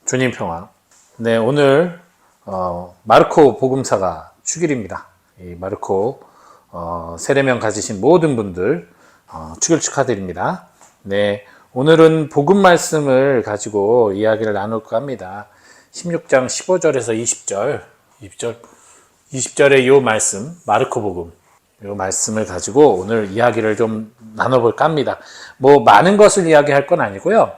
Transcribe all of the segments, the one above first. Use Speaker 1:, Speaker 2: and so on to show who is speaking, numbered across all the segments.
Speaker 1: 주님 평화. 네, 오늘 마르코 복음사가 축일입니다. 이 마르코 세례명 가지신 모든 분들 축일 축하드립니다. 네, 오늘은 복음 말씀을 가지고 이야기를 나눌까 합니다. 16장 15절에서 20절의 요 말씀, 마르코 복음, 요 말씀을 가지고 오늘 이야기를 좀 나눠볼까 합니다. 뭐 많은 것을 이야기할 건 아니고요.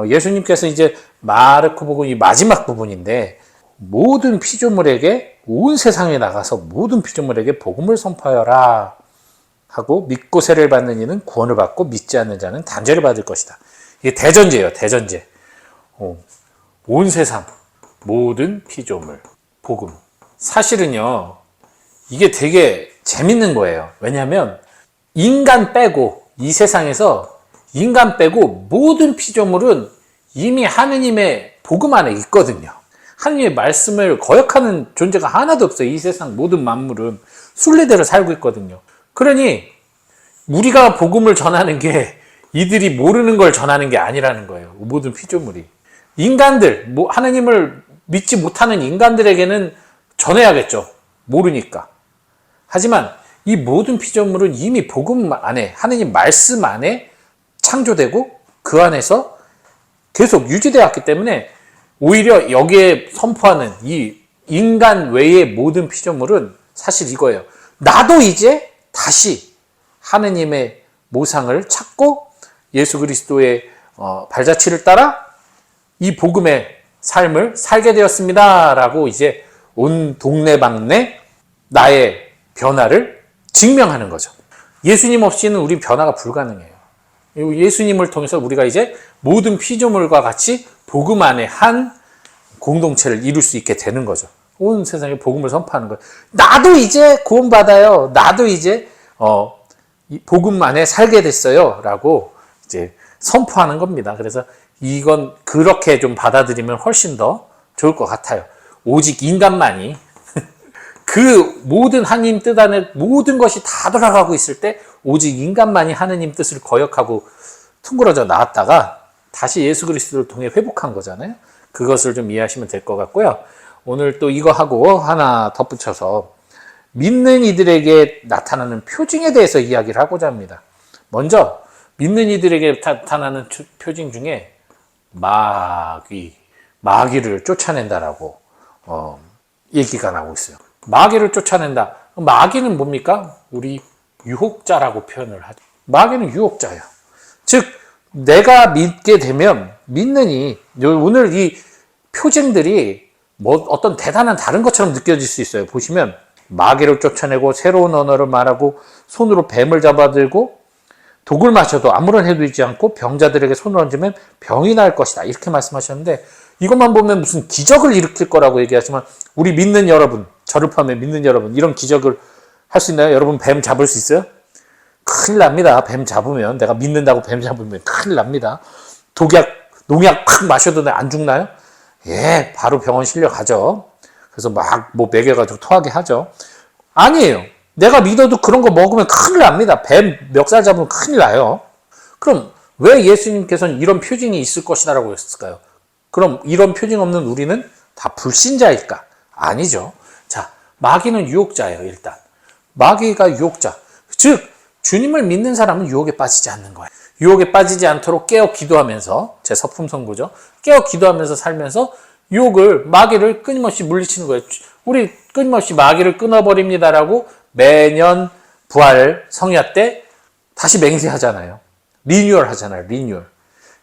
Speaker 1: 예수님께서 이제 마르코 복음 이 마지막 부분인데, 모든 피조물에게 온 세상에 나가서 모든 피조물에게 복음을 선포하여라 하고, 믿고 세례를 받는 이는 구원을 받고 믿지 않는 자는 단죄를 받을 것이다. 이게 대전제예요. 대전제. 온 세상 모든 피조물 복음. 사실은요, 이게 되게 재밌는 거예요. 왜냐하면 인간 빼고, 이 세상에서 인간 빼고 모든 피조물은 이미 하느님의 복음 안에 있거든요. 하느님의 말씀을 거역하는 존재가 하나도 없어요. 이 세상 모든 만물은 순례대로 살고 있거든요. 그러니 우리가 복음을 전하는 게 이들이 모르는 걸 전하는 게 아니라는 거예요. 모든 피조물이. 인간들, 하느님을 믿지 못하는 인간들에게는 전해야겠죠. 모르니까. 하지만 이 모든 피조물은 이미 복음 안에, 하느님 말씀 안에 창조되고 그 안에서 계속 유지되어 왔기 때문에, 오히려 여기에 선포하는 이 인간 외의 모든 피조물은 사실 이거예요. 나도 이제 다시 하느님의 모상을 찾고 예수 그리스도의 발자취를 따라 이 복음의 삶을 살게 되었습니다 라고 이제 온 동네방네 나의 변화를 증명하는 거죠. 예수님 없이는 우리 변화가 불가능해요. 예수님을 통해서 우리가 이제 모든 피조물과 같이 복음 안에 한 공동체를 이룰 수 있게 되는 거죠. 온 세상에 복음을 선포하는 거예요. 나도 이제 구원받아요. 나도 이제 복음 안에 살게 됐어요 라고 이제 선포하는 겁니다. 그래서 이건 그렇게 좀 받아들이면 훨씬 더 좋을 것 같아요. 오직 인간만이 그 모든 하나님 뜻 안에 모든 것이 다 돌아가고 있을 때, 오직 인간만이 하느님 뜻을 거역하고 퉁그러져 나왔다가 다시 예수 그리스도를 통해 회복한 거잖아요. 그것을 좀 이해하시면 될 것 같고요. 오늘 또 이거 하고 하나 덧붙여서 믿는 이들에게 나타나는 표징에 대해서 이야기를 하고자 합니다. 먼저 믿는 이들에게 나타나는 표징 중에 마귀를 쫓아낸다라고 얘기가 나오고 있어요. 마귀를 쫓아낸다. 마귀는 뭡니까? 우리 유혹자라고 표현을 하죠. 마귀는 유혹자예요. 즉, 내가 믿게 되면, 믿느니, 오늘 이 표징들이 어떤 대단한 다른 것처럼 느껴질 수 있어요. 보시면, 마귀를 쫓아내고, 새로운 언어를 말하고, 손으로 뱀을 잡아들고, 독을 마셔도 아무런 해도 있지 않고, 병자들에게 손을 얹으면 병이 나을 것이다. 이렇게 말씀하셨는데, 이것만 보면 무슨 기적을 일으킬 거라고 얘기하지만, 우리 믿는 여러분, 저를 포함해 믿는 여러분, 이런 기적을 할 수 있나요? 여러분 뱀 잡을 수 있어요? 큰일 납니다. 뱀 잡으면, 내가 믿는다고 뱀 잡으면 큰일 납니다. 농약 팍 마셔도 안 죽나요? 예, 바로 병원 실려가죠. 그래서 먹여가지고 토하게 하죠. 아니에요. 내가 믿어도 그런 거 먹으면 큰일 납니다. 뱀 멱살 잡으면 큰일 나요. 그럼 왜 예수님께서는 이런 표징이 있을 것이다라고 했을까요? 그럼 이런 표징 없는 우리는 다 불신자일까? 아니죠. 자, 마귀는 유혹자예요. 일단 마귀가 유혹자, 즉 주님을 믿는 사람은 유혹에 빠지지 않는 거예요. 유혹에 빠지지 않도록 깨어 기도하면서, 제 서품성구죠. 깨어 기도하면서 살면서 마귀를 끊임없이 물리치는 거예요. 우리 끊임없이 마귀를 끊어버립니다라고 매년 부활 성야 때 다시 맹세하잖아요. 리뉴얼 하잖아요. 리뉴얼.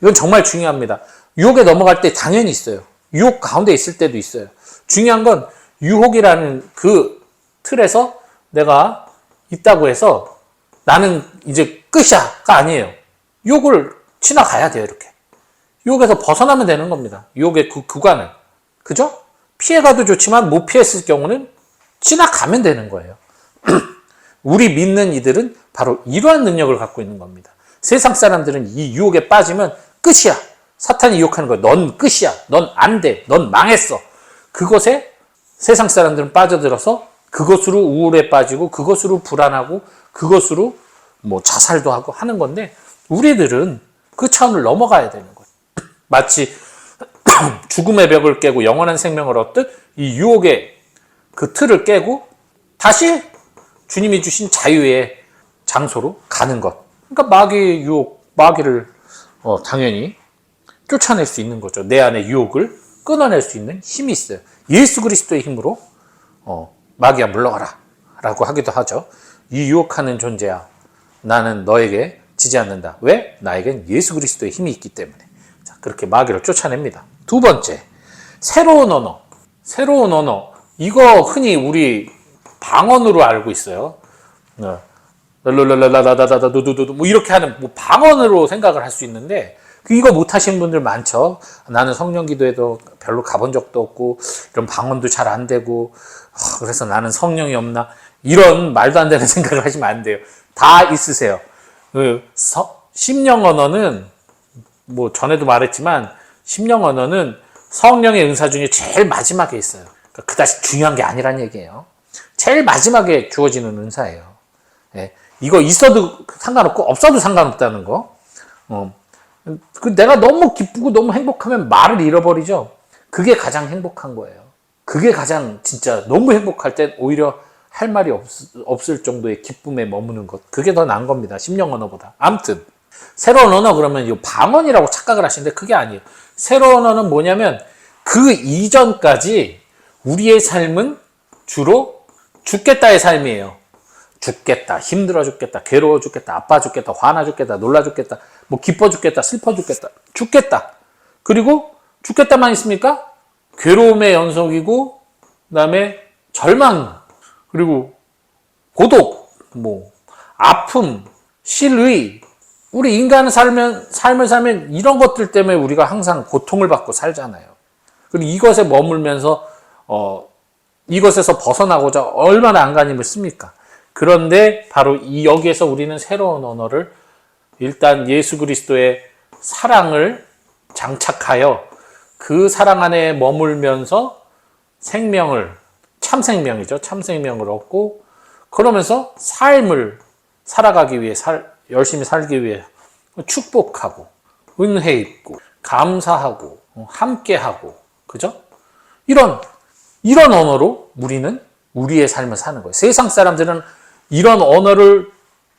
Speaker 1: 이건 정말 중요합니다. 유혹에 넘어갈 때 당연히 있어요. 유혹 가운데 있을 때도 있어요. 중요한 건 유혹이라는 그 틀에서 내가 있다고 해서 나는 이제 끝이야가 아니에요. 유혹을 지나가야 돼요. 이렇게 유혹에서 벗어나면 되는 겁니다. 유혹의 그 구간을, 그죠? 피해가도 좋지만 못 피했을 경우는 지나가면 되는 거예요. 우리 믿는 이들은 바로 이러한 능력을 갖고 있는 겁니다. 세상 사람들은 이 유혹에 빠지면 끝이야. 사탄이 유혹하는 거야. 넌 끝이야. 넌 안 돼. 넌 망했어. 그것에 세상 사람들은 빠져들어서 그것으로 우울에 빠지고, 그것으로 불안하고, 그것으로 자살도 하고 하는 건데, 우리들은 그 차원을 넘어가야 되는 거예요. 마치 죽음의 벽을 깨고 영원한 생명을 얻듯 이 유혹의 그 틀을 깨고 다시 주님이 주신 자유의 장소로 가는 것. 그러니까 마귀의 유혹, 마귀를 당연히 쫓아낼 수 있는 거죠. 내 안의 유혹을 끊어낼 수 있는 힘이 있어요. 예수 그리스도의 힘으로 마귀야 물러가라 라고 하기도 하죠. 이 유혹하는 존재야, 나는 너에게 지지 않는다. 왜? 나에겐 예수 그리스도의 힘이 있기 때문에. 자, 그렇게 마귀를 쫓아냅니다. 두 번째, 새로운 언어. 새로운 언어. 이거 흔히 우리 방언으로 알고 있어요. 랄랄랄랄라라라라두두두 뭐 이렇게 하는 뭐 방언으로 생각을 할 수 있는데 이거 못 하시는 분들 많죠. 나는 성령 기도에도 별로 가본 적도 없고 이런 방언도 잘 안 되고 그래서 나는 성령이 없나 이런 말도 안 되는 생각을 하시면 안 돼요. 다 있으세요. 심령 언어는 뭐 전에도 말했지만 심령 언어는 성령의 은사 중에 제일 마지막에 있어요. 그러니까 그다지 중요한 게 아니란 얘기예요. 제일 마지막에 주어지는 은사예요. 예, 이거 있어도 상관없고 없어도 상관없다는 거. 내가 너무 기쁘고 너무 행복하면 말을 잃어버리죠. 그게 가장 행복한 거예요. 그게 가장 진짜 너무 행복할 땐 오히려 할 말이 없을 정도의 기쁨에 머무는 것. 그게 더 나은 겁니다. 심령 언어보다. 아무튼 새로운 언어 그러면 이 방언이라고 착각을 하시는데 그게 아니에요. 새로운 언어는 뭐냐면 그 이전까지 우리의 삶은 주로 죽겠다의 삶이에요. 죽겠다, 힘들어 죽겠다, 괴로워 죽겠다, 아파 죽겠다, 화나 죽겠다, 놀라 죽겠다, 뭐 기뻐 죽겠다, 슬퍼 죽겠다, 죽겠다. 그리고 죽겠다만 있습니까? 괴로움의 연속이고, 그 다음에 절망, 그리고 고독, 뭐 아픔, 실의. 우리 인간은 삶을 살면 이런 것들 때문에 우리가 항상 고통을 받고 살잖아요. 그리고 이것에 머물면서 이것에서 벗어나고자 얼마나 안간힘을 씁니까? 그런데 바로 여기에서 우리는 새로운 언어를 일단 예수 그리스도의 사랑을 장착하여 그 사랑 안에 머물면서 생명을, 참 생명이죠. 참 생명을 얻고 그러면서 삶을 살아가기 위해 열심히 살기 위해 축복하고 은혜 입고 감사하고 함께하고 그죠? 이런 언어로 우리는 우리의 삶을 사는 거예요. 세상 사람들은 이런 언어를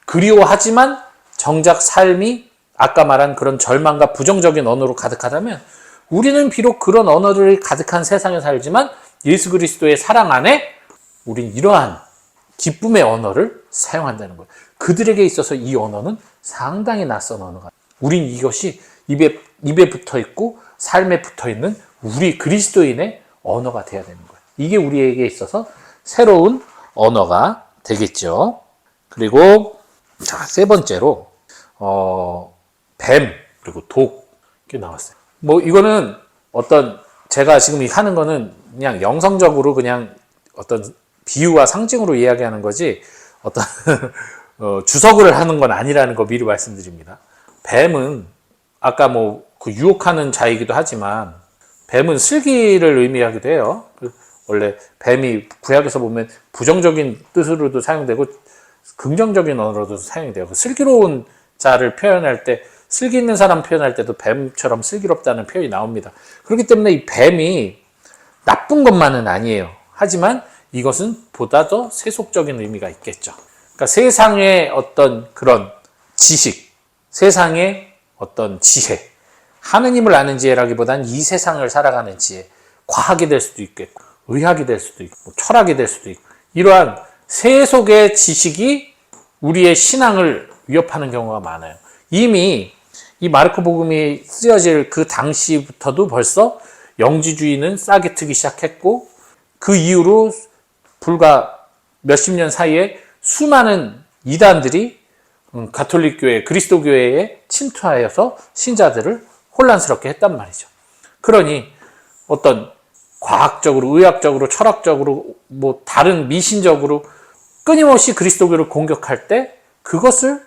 Speaker 1: 그리워하지만 정작 삶이 아까 말한 그런 절망과 부정적인 언어로 가득하다면 우리는 비록 그런 언어들이 가득한 세상에 살지만 예수 그리스도의 사랑 안에 우린 이러한 기쁨의 언어를 사용한다는 거예요. 그들에게 있어서 이 언어는 상당히 낯선 언어가. 우린 이것이 입에 붙어 있고 삶에 붙어 있는 우리 그리스도인의 언어가 되어야 되는 거예요. 이게 우리에게 있어서 새로운 언어가 되겠죠. 그리고 자, 세 번째로 뱀 그리고 독 이렇게 나왔어요. 뭐 이거는 어떤 제가 지금 하는 거는 그냥 영성적으로 그냥 어떤 비유와 상징으로 이야기하는 거지 어떤 주석을 하는 건 아니라는 거 미리 말씀드립니다. 뱀은 아까 뭐 그 유혹하는 자이기도 하지만 뱀은 슬기를 의미하기도 해요. 원래 뱀이 구약에서 보면 부정적인 뜻으로도 사용되고 긍정적인 언어로도 사용이 돼요. 슬기로운 자를 표현할 때 슬기 있는 사람 표현할 때도 뱀처럼 슬기롭다는 표현이 나옵니다. 그렇기 때문에 이 뱀이 나쁜 것만은 아니에요. 하지만 이것은 보다 더 세속적인 의미가 있겠죠. 그러니까 세상의 어떤 그런 지식, 세상의 어떤 지혜, 하느님을 아는 지혜라기보다는 이 세상을 살아가는 지혜, 과학이 될 수도 있겠고 의학이 될 수도 있고 철학이 될 수도 있고 이러한 세속의 지식이 우리의 신앙을 위협하는 경우가 많아요. 이미 이 마르코 복음이 쓰여질 그 당시부터도 벌써 영지주의는 싹이 트기 시작했고 그 이후로 불과 몇십 년 사이에 수많은 이단들이 가톨릭 교회, 그리스도 교회에 침투하여서 신자들을 혼란스럽게 했단 말이죠. 그러니 어떤 과학적으로, 의학적으로, 철학적으로, 뭐 다른 미신적으로 끊임없이 그리스도교를 공격할 때 그것을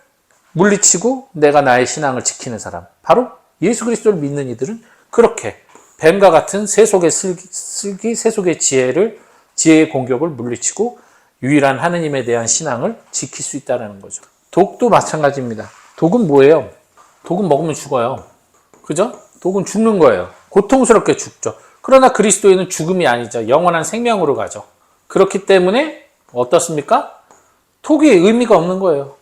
Speaker 1: 물리치고 내가 나의 신앙을 지키는 사람, 바로 예수 그리스도를 믿는 이들은 그렇게 뱀과 같은 세속의 슬기, 세속의 지혜의 공격을 물리치고 유일한 하느님에 대한 신앙을 지킬 수 있다는 거죠. 독도 마찬가지입니다. 독은 뭐예요? 독은 먹으면 죽어요. 그죠? 독은 죽는 거예요. 고통스럽게 죽죠. 그러나 그리스도인은 죽음이 아니죠. 영원한 생명으로 가죠. 그렇기 때문에 어떻습니까? 독이 의미가 없는 거예요.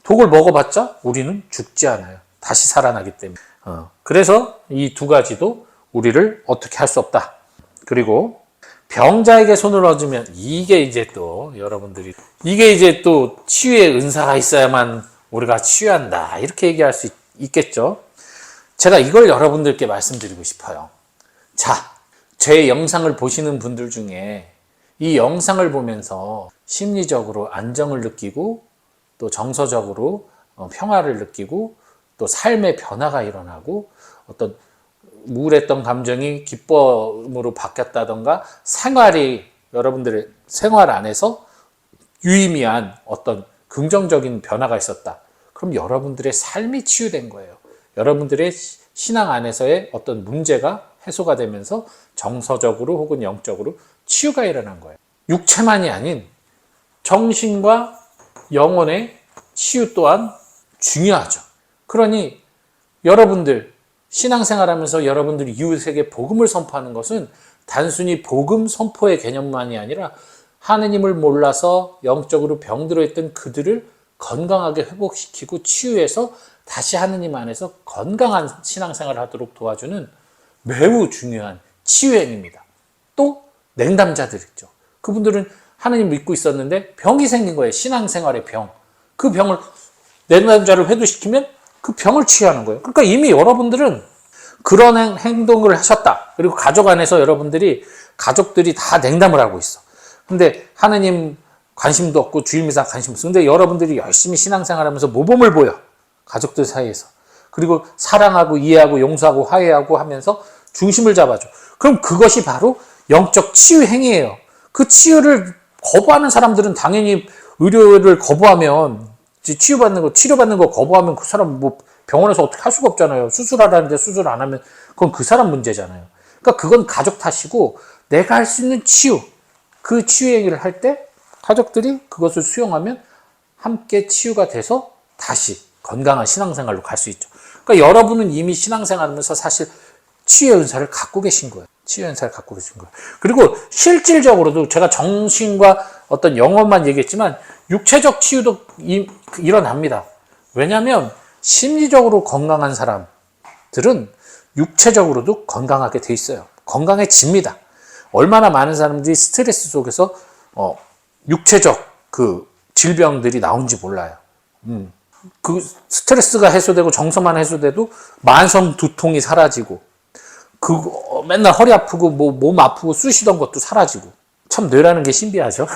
Speaker 1: 독을 먹어봤자 우리는 죽지 않아요. 다시 살아나기 때문에. 그래서 이 두 가지도 우리를 어떻게 할 수 없다. 그리고 병자에게 손을 얹으면 이게 이제 또 여러분들이 이게 이제 또 치유의 은사가 있어야만 우리가 치유한다. 이렇게 얘기할 수 있겠죠. 제가 이걸 여러분들께 말씀드리고 싶어요. 자, 제 영상을 보시는 분들 중에 이 영상을 보면서 심리적으로 안정을 느끼고 또 정서적으로 평화를 느끼고 또 삶의 변화가 일어나고 어떤 우울했던 감정이 기쁨으로 바뀌었다던가 생활이 여러분들의 생활 안에서 유의미한 어떤 긍정적인 변화가 있었다. 그럼 여러분들의 삶이 치유된 거예요. 여러분들의 신앙 안에서의 어떤 문제가 해소가 되면서 정서적으로 혹은 영적으로 치유가 일어난 거예요. 육체만이 아닌 정신과 영혼의 치유 또한 중요하죠. 그러니 여러분들 신앙생활하면서 여러분들이 이웃에게 복음을 선포하는 것은 단순히 복음 선포의 개념만이 아니라 하느님을 몰라서 영적으로 병들어 있던 그들을 건강하게 회복시키고 치유해서 다시 하느님 안에서 건강한 신앙생활을 하도록 도와주는 매우 중요한 치유행입니다. 또 냉담자들 있죠. 그분들은 하느님 믿고 있었는데 병이 생긴 거예요. 신앙생활의 병. 그 병을 냉담자를 회복시키면 그 병을 치유하는 거예요. 그러니까 이미 여러분들은 그런 행동을 하셨다. 그리고 가족 안에서 가족들이 다 냉담을 하고 있어. 근데 하느님 관심도 없고 주일미사 관심 없어. 근데 여러분들이 열심히 신앙생활 하면서 모범을 보여. 가족들 사이에서. 그리고 사랑하고 이해하고 용서하고 화해하고 하면서 중심을 잡아줘. 그럼 그것이 바로 영적 치유 행위예요. 그 치유를 거부하는 사람들은 당연히 의료를 거부하면 치료받는 거 거부하면 그 사람 뭐 병원에서 어떻게 할 수가 없잖아요. 수술하라는데 수술 안 하면 그건 그 사람 문제잖아요. 그러니까 그건 가족 탓이고 내가 할 수 있는 치유, 그 치유 행위를 할 때 가족들이 그것을 수용하면 함께 치유가 돼서 다시 건강한 신앙생활로 갈 수 있죠. 그러니까 여러분은 이미 신앙생활하면서 사실 치유의 은사를 갖고 계신 거예요. 치유의 은사를 갖고 계신 거예요. 그리고 실질적으로도 제가 정신과 어떤 영혼만 얘기했지만 육체적 치유도 일어납니다. 왜냐하면 심리적으로 건강한 사람들은 육체적으로도 건강하게 돼 있어요. 건강해집니다. 얼마나 많은 사람들이 스트레스 속에서 육체적 그 질병들이 나온지 몰라요. 그 스트레스가 해소되고 정서만 해소돼도 만성 두통이 사라지고 맨날 허리 아프고 몸 아프고 쑤시던 것도 사라지고 참 뇌라는 게 신비하죠.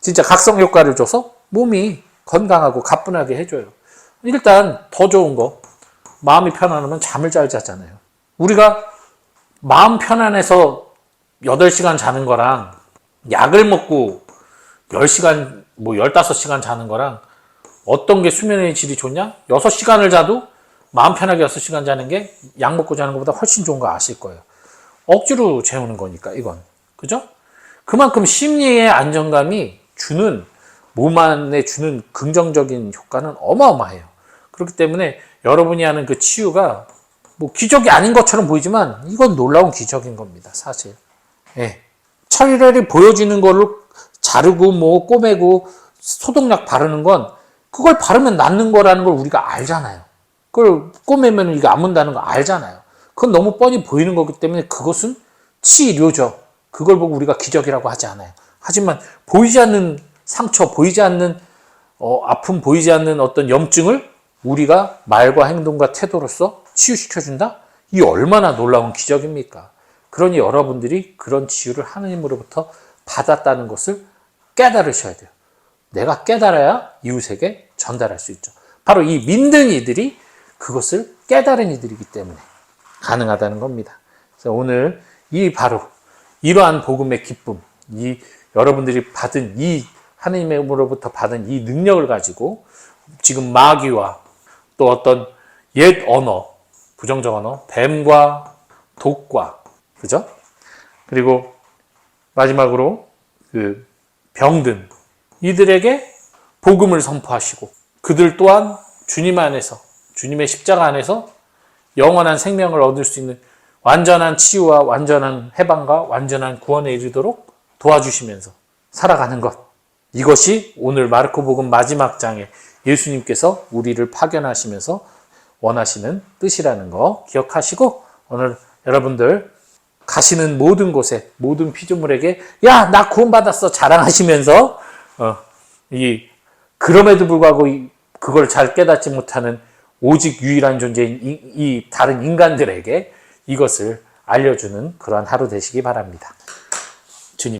Speaker 1: 진짜 각성 효과를 줘서 몸이 건강하고 가뿐하게 해줘요. 일단 더 좋은 거 마음이 편안하면 잠을 잘 자잖아요. 우리가 마음 편안해서 8시간 자는 거랑 약을 먹고 10시간, 15시간 자는 거랑 어떤 게 수면의 질이 좋냐? 6시간을 자도 마음 편하게 6시간 자는 게 약 먹고 자는 것보다 훨씬 좋은 거 아실 거예요. 억지로 재우는 거니까, 이건. 그죠? 그만큼 심리의 안정감이 몸 안에 주는 긍정적인 효과는 어마어마해요. 그렇기 때문에 여러분이 하는 그 치유가 기적이 아닌 것처럼 보이지만 이건 놀라운 기적인 겁니다, 사실. 예. 차라리 보여지는 걸로 자르고 꼬매고 소독약 바르는 건 그걸 바르면 낫는 거라는 걸 우리가 알잖아요. 그걸 꼬매면 이게 안 문다는 거 알잖아요. 그건 너무 뻔히 보이는 거기 때문에 그것은 치료죠. 그걸 보고 우리가 기적이라고 하지 않아요. 하지만 보이지 않는 상처, 보이지 않는 아픔, 보이지 않는 어떤 염증을 우리가 말과 행동과 태도로서 치유시켜준다? 이 얼마나 놀라운 기적입니까? 그러니 여러분들이 그런 치유를 하느님으로부터 받았다는 것을 깨달으셔야 돼요. 내가 깨달아야 이웃에게 전달할 수 있죠. 바로 이 믿는 이들이 그것을 깨달은 이들이기 때문에 가능하다는 겁니다. 그래서 오늘 바로 이러한 복음의 기쁨, 여러분들이 받은 하느님으로부터 받은 이 능력을 가지고 지금 마귀와 또 어떤 옛 언어, 부정적 언어, 뱀과 독과, 그죠? 그리고 마지막으로 병든 이들에게 복음을 선포하시고 그들 또한 주님 안에서, 주님의 십자가 안에서 영원한 생명을 얻을 수 있는 완전한 치유와 완전한 해방과 완전한 구원에 이르도록 도와주시면서 살아가는 것. 이것이 오늘 마르코복음 마지막 장에 예수님께서 우리를 파견하시면서 원하시는 뜻이라는 거 기억하시고 오늘 여러분들 가시는 모든 곳에 모든 피조물에게 야, 나 구원받았어 자랑하시면서 그럼에도 불구하고 그걸 잘 깨닫지 못하는 오직 유일한 존재인 이 다른 인간들에게 이것을 알려주는 그러한 하루 되시기 바랍니다.